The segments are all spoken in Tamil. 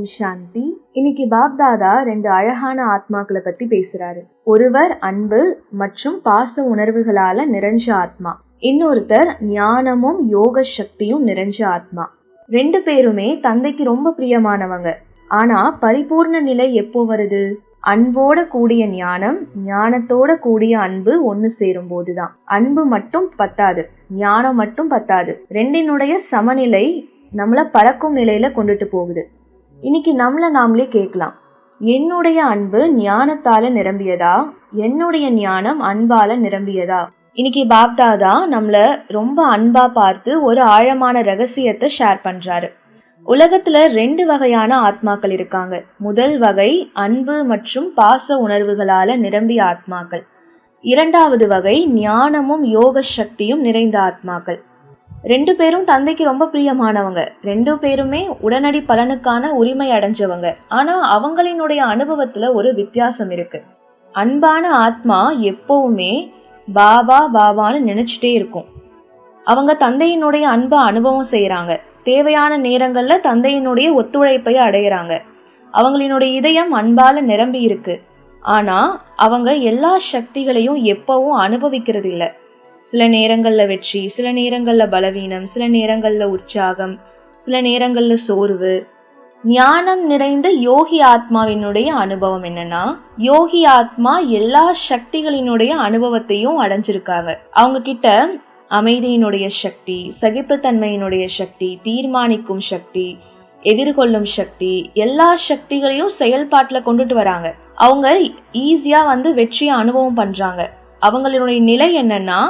ஓம் சாந்தி. இன்னைக்கு பாப்தாதா 2 அழகான ஆத்மாக்களை பத்தி பேசுறாரு. ஒருவர் அன்பு மற்றும் பாச உணர்வுகளால நிறைஞ்ச ஆத்மா, இன்னொருத்தர் ஞானமும் யோக சக்தியும் நிறைஞ்ச ஆத்மா. 2 பேருமே தந்தைக்கு ரொம்ப பிரியமானவங்க. ஆனா பரிபூர்ண நிலை எப்போ வருது? அன்போட கூடிய ஞானம், ஞானத்தோட கூடிய அன்பு ஒன்னு சேரும் போதுதான். அன்பு மட்டும் பத்தாது, ஞானம் மட்டும் பத்தாது. 2னுடைய சமநிலை நம்மள பறக்கும் நிலையில கொண்டுட்டு போகுது. இன்னைக்கு நம்மள நாமளே கேட்கலாம், என்னுடைய அன்பு ஞானத்தால நிரம்பியதா, என்னுடைய ஞானம் அன்பால நிரம்பியதா? இன்னைக்கு பாப்தாதா நம்மள ரொம்ப அன்பா பார்த்து ஒரு ஆழமான ரகசியத்தை ஷேர் பண்றாரு. உலகத்துல 2 வகையான ஆத்மாக்கள் இருக்காங்க. முதல் வகை அன்பு மற்றும் பாச உணர்வுகளால நிரம்பிய ஆத்மாக்கள். 2வது வகை ஞானமும் யோக சக்தியும் நிறைந்த ஆத்மாக்கள். 2 பேரும் தந்தைக்கு ரொம்ப பிரியமானவங்க. 2 பேருமே உடனடி பலனுக்கான உரிமை அடைஞ்சவங்க. ஆனா அவங்களினுடைய அனுபவத்துல ஒரு வித்தியாசம் இருக்கு. அன்பான ஆத்மா எப்பவுமே பாபா பாபான்னு நினைச்சிட்டே இருக்கும். அவங்க தந்தையினுடைய அன்பை அனுபவம் செய்யறாங்க. தேவையான நேரங்கள்ல தந்தையினுடைய ஒத்துழைப்பை அடையிறாங்க. அவங்களினுடைய இதயம் அன்பால நிரம்பி இருக்கு. ஆனா அவங்க எல்லா சக்திகளையும் எப்பவும் அனுபவிக்கிறது இல்லை. சில நேரங்கள்ல வெற்றி, சில நேரங்கள்ல பலவீனம், சில நேரங்கள்ல உற்சாகம், சில நேரங்கள்ல சோர்வு. ஞானம் நிறைந்த யோகி ஆத்மாவினுடைய அனுபவம் என்னன்னா, யோகி ஆத்மா எல்லா சக்திகளினுடைய அனுபவத்தையும் அடைஞ்சிருக்காங்க. அவங்க கிட்ட அமைதியினுடைய சக்தி, சகிப்புத்தன்மையினுடைய சக்தி, தீர்மானிக்கும் சக்தி, எதிர்கொள்ளும் சக்தி, எல்லா சக்திகளையும் செயல்பாட்டுல கொண்டுட்டு வராங்க. அவங்க ஈஸியா வெற்றியை அனுபவம் பண்றாங்க. அவங்களுடைய நிலை என்னன்னா,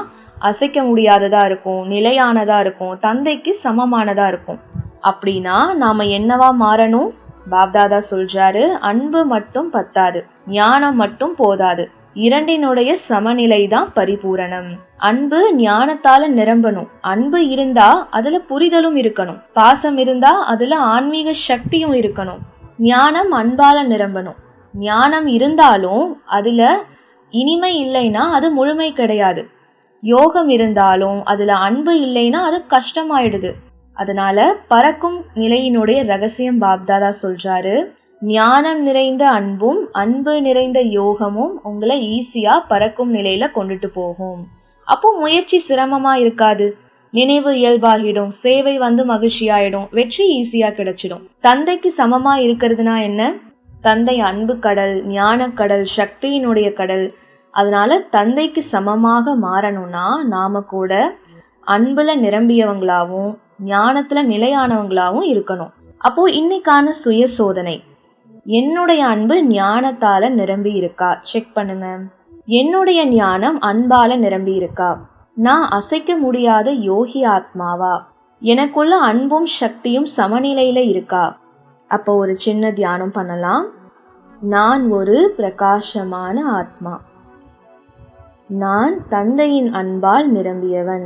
அசைக்க முடியாததா இருக்கும், நிலையானதா இருக்கும், தந்தைக்கு சமமானதா இருக்கும். அப்படின்னா நாம என்னவா மாறணும்? பாப்தாதா சொல்றாரு, அன்பு மட்டும் பத்தாது, ஞானம் மட்டும் போதாது. 2னுடைய சமநிலை தான் பரிபூரணம். அன்பு ஞானத்தால நிரம்பணும். அன்பு இருந்தா அதுல புரிதலும் இருக்கணும். பாசம் இருந்தா அதுல ஆன்மீக சக்தியும் இருக்கணும். ஞானம் அன்பால நிரம்பணும். ஞானம் இருந்தாலும் அதுல இனிமை இல்லைன்னா அது முழுமை கிடையாது. யோகம் இருந்தாலும் அதுல அன்பு இல்லைன்னா அது கஷ்டமாயிடுது. அதனால பறக்கும் நிலையினுடைய ரகசியம் பாப்தாதா சொல்றாரு, ஞானம் நிறைந்த அன்பும் அன்பு நிறைந்த யோகமும் உங்களை ஈஸியா பறக்கும் நிலையில கொண்டுட்டு போகும். அப்போ முயற்சி சிரமமா இருக்காது, நினைவு இயல்பாகிடும், சேவை மகிழ்ச்சியாயிடும், வெற்றி ஈஸியா கிடைச்சிடும். தந்தைக்கு சமமா இருக்கிறதுனா என்ன? தந்தை அன்பு கடல், ஞான கடல், சக்தியினுடைய கடல். அதனால தந்தைக்கு சமமாக மாறணும்னா நாம கூட அன்புல நிரம்பியவங்களாவும் ஞானத்துல நிலையானவங்களாவும் இருக்கணும். அப்போ இன்னைக்கான சுய சோதனை, என்னுடைய அன்பு ஞானத்தால நிரம்பி இருக்கா? செக் பண்ணுங்க. என்னுடைய ஞானம் அன்பால நிரம்பி இருக்கா? நான் அசைக்க முடியாத யோகி ஆத்மாவா? எனக்குள்ள அன்பும் சக்தியும் சமநிலையில இருக்கா? அப்போ ஒரு சின்ன தியானம் பண்ணலாம். நான் ஒரு பிரகாசமான ஆத்மா. நான் தந்தையின் அன்பால் நிரம்பியவன்.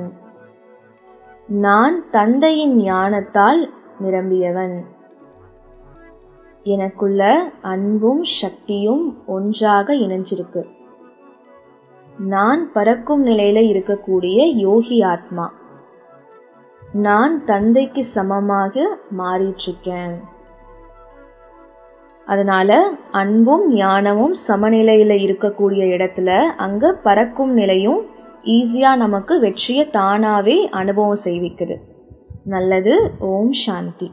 நான் தந்தையின் ஞானத்தால் நிரம்பியவன். எனக்குள்ள அன்பும் சக்தியும் ஒன்றாக இணைஞ்சிருக்கு. நான் பறக்கும் நிலையில இருக்கக்கூடிய யோகி ஆத்மா. நான் தந்தைக்கு சமமாக மாறிட்டிருக்கேன். அதனால அன்பும் ஞானமும் சமநிலையில இருக்கக்கூடிய இடத்துல அங்க பறக்கும் நிலையும் ஈஸியா நமக்கு வெற்றியை தானாவே அனுபவம் செய்விக்குது. நல்லது. ஓம் சாந்தி.